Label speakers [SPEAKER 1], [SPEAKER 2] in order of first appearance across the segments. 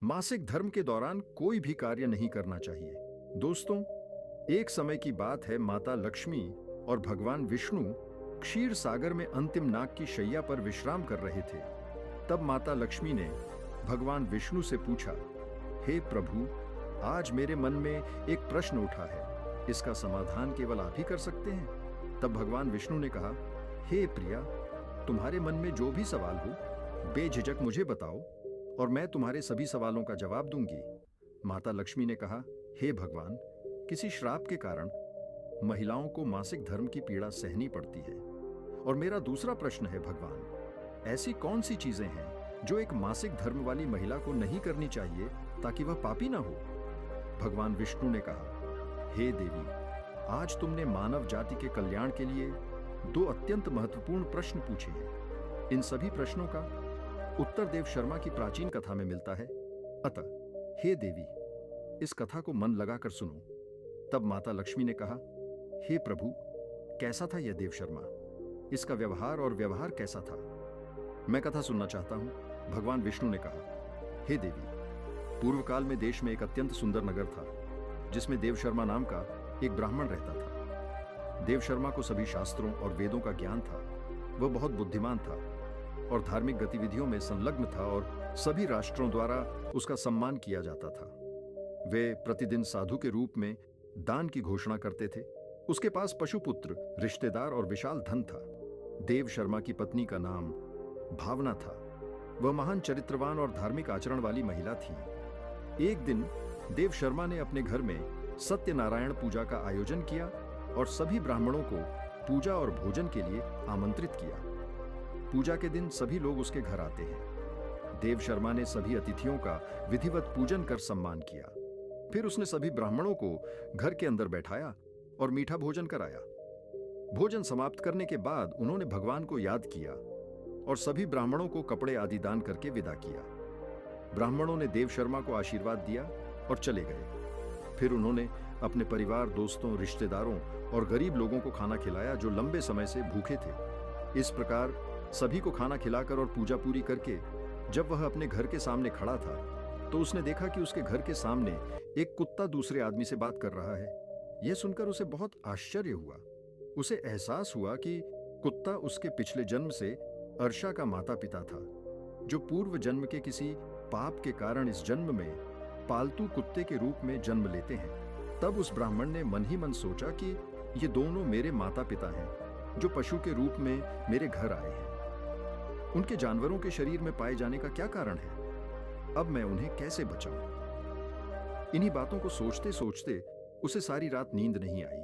[SPEAKER 1] मासिक धर्म के दौरान कोई भी कार्य नहीं करना चाहिए। दोस्तों, एक समय की बात है, माता लक्ष्मी और भगवान विष्णु क्षीर सागर में अंतिम नाग की शैया पर विश्राम कर रहे थे। तब माता लक्ष्मी ने भगवान विष्णु से पूछा, हे प्रभु, आज मेरे मन में एक प्रश्न उठा है, इसका समाधान केवल आप ही कर सकते हैं। तब भगवान विष्णु ने कहा, हे प्रिया, तुम्हारे मन में जो भी सवाल हो बेझिझक मुझे बताओ और मैं तुम्हारे सभी सवालों का जवाब दूंगी। माता लक्ष्मी ने कहा, हे भगवान, किसी श्राप के कारण महिलाओं को मासिक धर्म की पीड़ा सहनी पड़ती है और मेरा दूसरा प्रश्न है, भगवान, ऐसी कौन सी चीजें हैं जो एक मासिक धर्म वाली महिला को नहीं करनी चाहिए ताकि वह पापी ना हो। भगवान विष्णु ने कहा, हे देवी, आज तुमने मानव जाति के कल्याण के लिए दो अत्यंत महत्वपूर्ण प्रश्न पूछे हैं। इन सभी प्रश्नों का उत्तर देव शर्मा की प्राचीन कथा में मिलता है। अतः हे देवी, इस कथा को मन लगाकर सुनो। तब माता लक्ष्मी ने कहा, हे प्रभु, कैसा था यह देव शर्मा? इसका व्यवहार और व्यवहार कैसा था? मैं कथा सुनना चाहता हूं। भगवान विष्णु ने कहा, हे देवी, पूर्व काल में देश में एक अत्यंत सुंदर नगर था जिसमें देव शर्मा नाम का एक ब्राह्मण रहता था। देव शर्मा को सभी शास्त्रों और वेदों का ज्ञान था। वह बहुत बुद्धिमान था और धार्मिक गतिविधियों में संलग्न था और सभी राष्ट्रों द्वारा उसका सम्मान किया जाता था। वे प्रतिदिन साधु के रूप में दान की घोषणा करते थे। उसके पास पशुपुत्र, रिश्तेदार और विशाल धन था। देव शर्मा की पत्नी का नाम भावना था। वह महान चरित्रवान और धार्मिक आचरण वाली महिला थी। एक दिन देव शर्मा ने अपने घर में सत्यनारायण पूजा का आयोजन किया और सभी ब्राह्मणों को पूजा और भोजन के लिए आमंत्रित किया। पूजा के दिन सभी लोग उसके घर आते हैं। देव शर्मा ने सभी अतिथियों का विधिवत पूजन कर सम्मान किया। फिर उसने सभी ब्राह्मणों को घर के अंदर बैठाया और मीठा भोजन कराया। भोजन समाप्त करने के बाद उन्होंने भगवान को याद किया और सभी ब्राह्मणों को कपड़े आदि दान करके विदा किया। ब्राह्मणों ने देव शर्मा को आशीर्वाद दिया और चले गए। फिर उन्होंने अपने परिवार, दोस्तों, रिश्तेदारों और गरीब लोगों को खाना खिलाया जो लंबे समय से भूखे थे। इस प्रकार सभी को खाना खिलाकर और पूजा पूरी करके जब वह अपने घर के सामने खड़ा था तो उसने देखा कि उसके घर के सामने एक कुत्ता दूसरे आदमी से बात कर रहा है। यह सुनकर उसे बहुत आश्चर्य हुआ। उसे एहसास हुआ कि कुत्ता उसके पिछले जन्म से अर्षा का माता पिता था, जो पूर्व जन्म के किसी पाप के कारण इस जन्म में पालतू कुत्ते के रूप में जन्म लेते हैं। तब उस ब्राह्मण ने मन ही मन सोचा कि ये दोनों मेरे माता पिता हैं जो पशु के रूप में मेरे घर आए हैं। उनके जानवरों के शरीर में पाए जाने का क्या कारण है? अब मैं उन्हें कैसे बचाऊं? इन्हीं बातों को सोचते सोचते उसे सारी रात नींद नहीं आई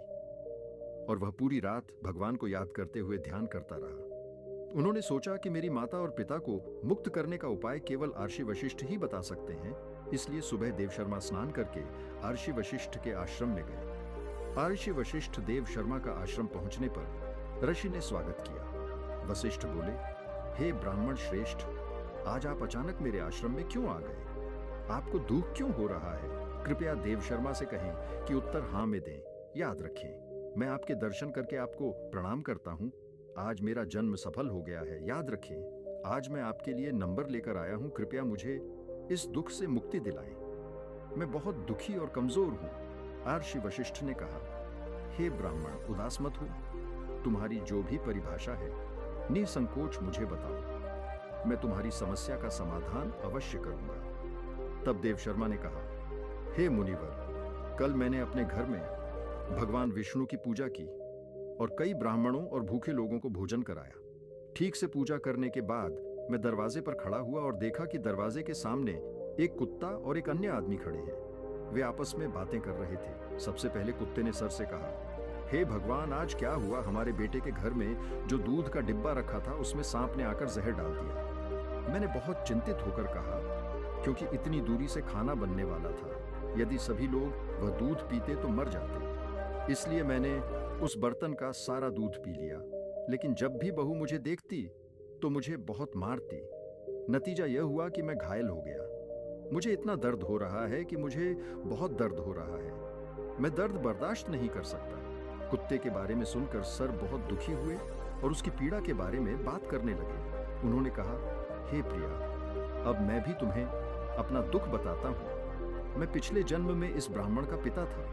[SPEAKER 1] और वह पूरी रात भगवान को याद करते हुए ध्यान करता रहा। उन्होंने सोचा कि मेरी माता और पिता को मुक्त करने का उपाय केवल आर्षि वशिष्ठ ही बता सकते हैं। इसलिए सुबह देव शर्मा स्नान करके आर्षि वशिष्ठ के आश्रम में गए। आर्षि वशिष्ठ देव शर्मा का आश्रम पहुंचने पर ऋषि ने स्वागत किया। वशिष्ठ बोले, हे ब्राह्मण श्रेष्ठ, आज आप अचानक मेरे आश्रम में क्यों आ गए? आपको दुख क्यों हो रहा है? कृपया देव शर्मा से कहें कि उत्तर हाँ में दें। याद रखें, मैं आपके दर्शन करके आपको प्रणाम करता हूं। आज मेरा जन्म सफल हो गया है। याद रखें, आज मैं आपके लिए नंबर लेकर आया हूं। कृपया मुझे इस दुख से मुक्ति दिलाएं। मैं बहुत दुखी और कमजोर हूं। आर्षि वशिष्ठ ने कहा, हे ब्राह्मण, उदास मत हो। तुम्हारी जो भी परिभाषा है निसंकोच मुझे बताओ। मैं तुम्हारी समस्या का समाधान अवश्य करूंगा। तब देव शर्मा ने कहा, हे मुनिवर, कल मैंने अपने घर में भगवान विष्णु की पूजा की और कई ब्राह्मणों और भूखे लोगों को भोजन कराया। ठीक से पूजा करने के बाद मैं दरवाजे पर खड़ा हुआ और देखा कि दरवाजे के सामने एक कुत्ता और एक अन्य आदमी खड़े हैं। वे आपस में बातें कर रहे थे। सबसे पहले कुत्ते ने सर से कहा, हे भगवान, आज क्या हुआ? हमारे बेटे के घर में जो दूध का डिब्बा रखा था उसमें सांप ने आकर जहर डाल दिया। मैंने बहुत चिंतित होकर कहा, क्योंकि इतनी दूरी से खाना बनने वाला था। यदि सभी लोग वह दूध पीते तो मर जाते। इसलिए मैंने उस बर्तन का सारा दूध पी लिया। लेकिन जब भी बहू मुझे देखती तो मुझे बहुत मारती। नतीजा यह हुआ कि मैं घायल हो गया। मुझे इतना दर्द हो रहा है कि मुझे बहुत दर्द हो रहा है। मैं दर्द बर्दाश्त नहीं कर सकता। कुत्ते के बारे में सुनकर सर बहुत दुखी हुए और उसकी पीड़ा के बारे में बात करने लगे। उन्होंने कहा, हे प्रिया, अब मैं भी तुम्हें अपना दुख बताता हूँ। मैं पिछले जन्म में इस ब्राह्मण का पिता था।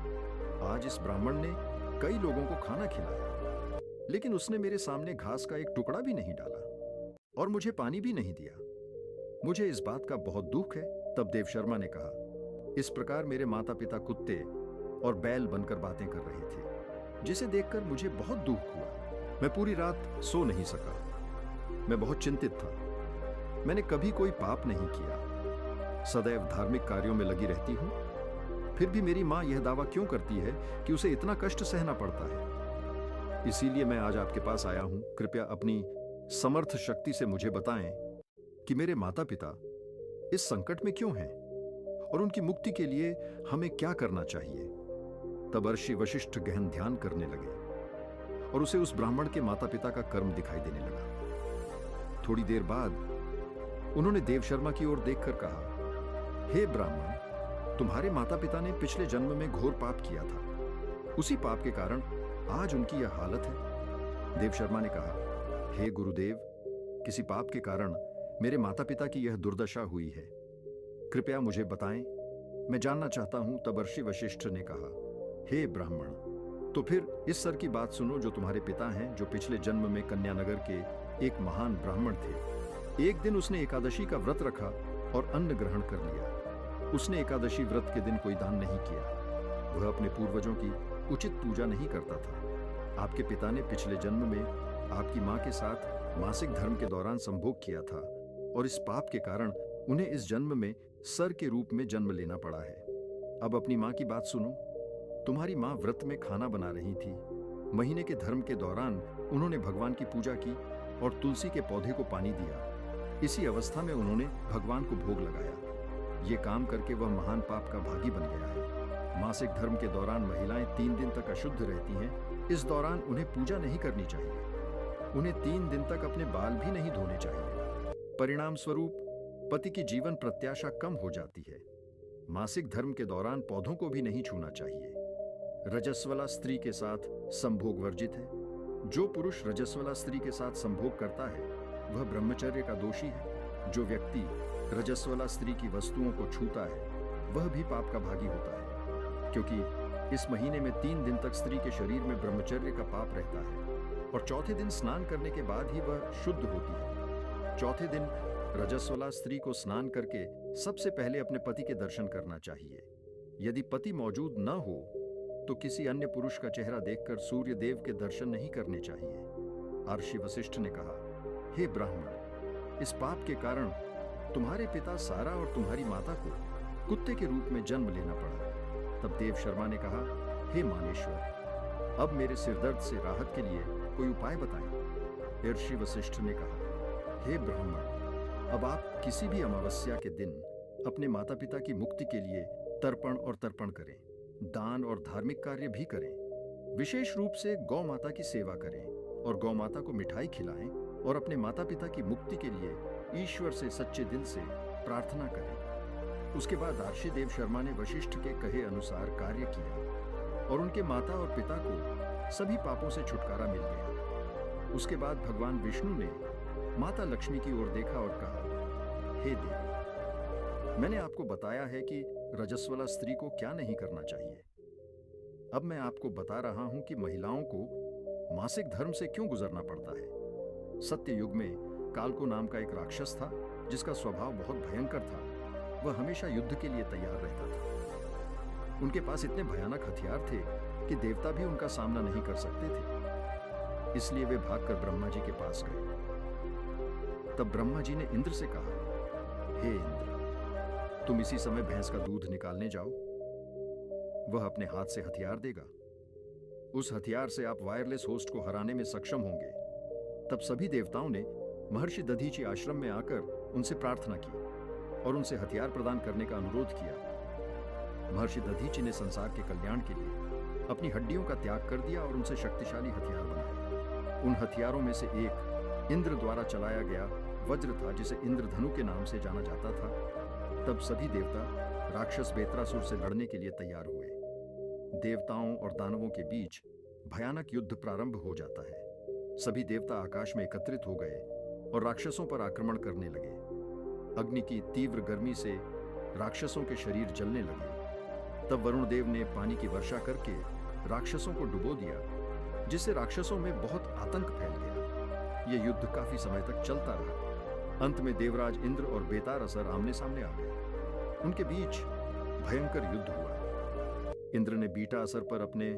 [SPEAKER 1] आज इस ब्राह्मण ने कई लोगों को खाना खिलाया, लेकिन उसने मेरे सामने घास का एक टुकड़ा भी नहीं डाला और मुझे पानी भी नहीं दिया। मुझे इस बात का बहुत दुख है। तब देव शर्मा ने कहा, इस प्रकार मेरे माता पिता कुत्ते और बैल बनकर बातें कर रहे थे, जिसे देखकर मुझे बहुत दुख हुआ। मैं पूरी रात सो नहीं सका। मैं बहुत चिंतित था। मैंने कभी कोई पाप नहीं किया, सदैव धार्मिक कार्यों में लगी रहती हूं। फिर भी मेरी मां यह दावा क्यों करती है कि उसे इतना कष्ट सहना पड़ता है? इसीलिए मैं आज आपके पास आया हूं। कृपया अपनी समर्थ शक्ति से मुझे बताएं कि मेरे माता पिता इस संकट में क्यों हैं और उनकी मुक्ति के लिए हमें क्या करना चाहिए। तब ऋषि वशिष्ठ गहन ध्यान करने लगे और उसे उस ब्राह्मण के माता पिता का कर्म दिखाई देने लगा। थोड़ी देर बाद उन्होंने देव शर्मा की ओर देखकर कहा, हे ब्राह्मण, तुम्हारे माता पिता ने पिछले जन्म में घोर पाप किया था। उसी पाप के कारण आज उनकी यह हालत है। देव शर्मा ने कहा, हे गुरुदेव, किसी पाप के कारण मेरे माता पिता की यह दुर्दशा हुई है। कृपया मुझे बताएं, मैं जानना चाहता हूं। तब ऋषि वशिष्ठ ने कहा, हे ब्राह्मण, तो फिर इस सर की बात सुनो जो तुम्हारे पिता हैं, जो पिछले जन्म में कन्यानगर के एक महान ब्राह्मण थे। एक दिन उसने एकादशी का व्रत रखा और अन्न ग्रहण कर लिया। उसने एकादशी व्रत के दिन कोई दान नहीं किया। वह अपने पूर्वजों की उचित पूजा नहीं करता था। आपके पिता ने पिछले जन्म में आपकी मां के साथ मासिक धर्म के दौरान संभोग किया था और इस पाप के कारण उन्हें इस जन्म में सर के रूप में जन्म लेना पड़ा है। अब अपनी मां की बात सुनो। तुम्हारी मां व्रत में खाना बना रही थी। महीने के धर्म के दौरान उन्होंने भगवान की पूजा की और तुलसी के पौधे को पानी दिया। इसी अवस्था में उन्होंने भगवान को भोग लगाया। ये काम करके वह महान पाप का भागी बन गया है। मासिक धर्म के दौरान महिलाएं 3 दिन तक अशुद्ध रहती हैं। इस दौरान उन्हें पूजा नहीं करनी चाहिए। उन्हें 3 दिन तक अपने बाल भी नहीं धोने चाहिए। परिणाम स्वरूप पति की जीवन प्रत्याशा कम हो जाती है। मासिक धर्म के दौरान पौधों को भी नहीं छूना चाहिए। रजस्वला स्त्री के साथ संभोग वर्जित है। जो पुरुष रजस्वला स्त्री के साथ संभोग करता है वह ब्रह्मचर्य का दोषी है। जो व्यक्ति रजस्वला स्त्री की वस्तुओं को छूता है वह भी पाप का भागी होता है, क्योंकि इस महीने में 3 दिन तक स्त्री के शरीर में ब्रह्मचर्य का पाप रहता है और चौथे दिन स्नान करने के बाद ही वह शुद्ध होती है। चौथे दिन रजस्वला स्त्री को स्नान करके सबसे पहले अपने पति के दर्शन करना चाहिए। यदि पति मौजूद न हो तो किसी अन्य पुरुष का चेहरा देखकर सूर्य देव के दर्शन नहीं करने चाहिए। ऋषि वशिष्ठ ने कहा, हे ब्राह्मण, इस पाप के कारण तुम्हारे पिता सारा और तुम्हारी माता को कुत्ते के रूप में जन्म लेना पड़ा। तब देव शर्मा ने कहा, हे मानेश्वर, अब मेरे सिरदर्द से राहत के लिए कोई उपाय बताएं। ऋषि वशिष्ठ ने कहा, हे ब्राह्मण, अब आप किसी भी अमावस्या के दिन अपने माता पिता की मुक्ति के लिए तर्पण और तर्पण करें, दान और धार्मिक कार्य भी करें। विशेष रूप से गौ माता की सेवा करें और गौ माता को मिठाई खिलाएं और अपने माता पिता की मुक्ति के लिए ईश्वर से सच्चे दिल से प्रार्थना करें। उसके बाद ऋषि देव शर्मा ने वशिष्ठ के कहे अनुसार कार्य किया और उनके माता और पिता को सभी पापों से छुटकारा मिल गया। उसके बाद भगवान विष्णु ने माता लक्ष्मी की ओर देखा और कहा, हे देवी, मैंने आपको बताया है कि रजस्वला स्त्री को क्या नहीं करना चाहिए। अब मैं आपको बता रहा हूं कि महिलाओं को मासिक धर्म से क्यों गुजरना पड़ता है। सत्य युग में कालको नाम का एक राक्षस था जिसका स्वभाव बहुत भयंकर था। वह हमेशा युद्ध के लिए तैयार रहता था। उनके पास इतने भयानक हथियार थे कि देवता भी उनका सामना नहीं कर सकते थे। इसलिए वे भागकर ब्रह्मा जी के पास गए। तब ब्रह्मा जी ने इंद्र से कहा, हे इंद्र, तुम इसी समय भैंस का दूध निकालने जाओ। वह अपने हाथ से हथियार देगा। उस हथियार से आप वायरलेस होस्ट को हराने में सक्षम होंगे। तब सभी देवताओं ने महर्षि दधीची आश्रम में आकर उनसे प्रार्थना की और उनसे हथियार प्रदान करने का अनुरोध किया। महर्षि दधीची ने संसार के कल्याण के लिए अपनी हड्डियों का त्याग कर दिया और उनसे शक्तिशाली हथियार बनाए। उन हथियारों में से एक इंद्र द्वारा चलाया गया वज्र था, जिसे इंद्रधनु के नाम से जाना जाता था। तब सभी देवता राक्षस बेत्रासुर से लड़ने के लिए तैयार हुए। देवताओं और दानवों के बीच भयानक युद्ध प्रारंभ हो जाता है। सभी देवता आकाश में एकत्रित हो गए और राक्षसों पर आक्रमण करने लगे। अग्नि की तीव्र गर्मी से राक्षसों के शरीर जलने लगे। तब वरुण देव ने पानी की वर्षा करके राक्षसों को डुबो दिया, जिससे राक्षसों में बहुत आतंक फैल गया। यह युद्ध काफी समय तक चलता रहा। अंत में देवराज इंद्र और बेतार असुर आमने सामने आ गए। उनके बीच भयंकर युद्ध हुआ। इंद्र ने बीटा असुर पर अपने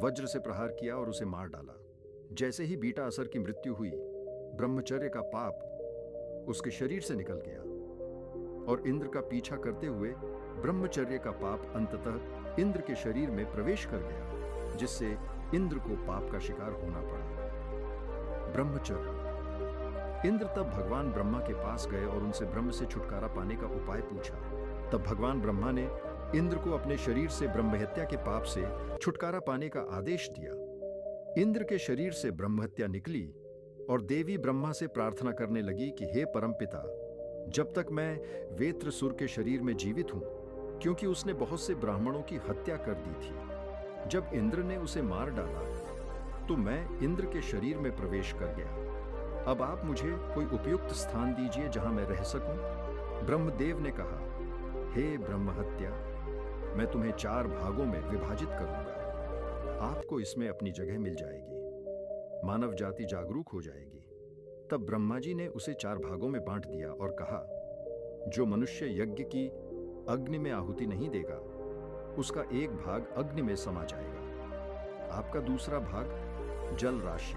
[SPEAKER 1] वज्र से प्रहार किया और उसे मार डाला। जैसे ही बीटा असुर की मृत्यु हुई, ब्रह्मचर्य का पाप उसके शरीर से निकल गया और इंद्र का पीछा करते हुए ब्रह्मचर्य का पाप अंततः इंद्र के शरीर में प्रवेश कर गया, जिससे इंद्र को पाप का शिकार होना पड़ा। ब्रह्मचर्य। इंद्र तब भगवान ब्रह्मा के पास गए और उनसे ब्रह्म से छुटकारा पाने का उपाय पूछा। तब भगवान ब्रह्मा ने इंद्र को अपने शरीर से ब्रह्महत्या के पाप से छुटकारा पाने का आदेश दिया। इंद्र के शरीर से ब्रह्महत्या निकली और देवी ब्रह्मा से प्रार्थना करने लगी कि हे परमपिता, जब तक मैं वेत्रसुर के शरीर में जीवित हूं, क्योंकि उसने बहुत से ब्राह्मणों की हत्या कर दी थी। जब इंद्र ने उसे मार डाला तो मैं इंद्र के शरीर में प्रवेश कर गया। अब आप मुझे कोई उपयुक्त स्थान दीजिए जहां मैं रह सकूं। ब्रह्मदेव ने कहा, हे ब्रह्महत्या, मैं तुम्हें 4 भागों में विभाजित करूंगा। आपको इसमें अपनी जगह मिल जाएगी। मानव जाति जागरूक हो जाएगी। तब ब्रह्मा जी ने उसे 4 भागों में बांट दिया और कहा, जो मनुष्य यज्ञ की अग्नि में आहुति नहीं देगा, उसका एक भाग अग्नि में समा जाएगा। आपका दूसरा भाग जल राशि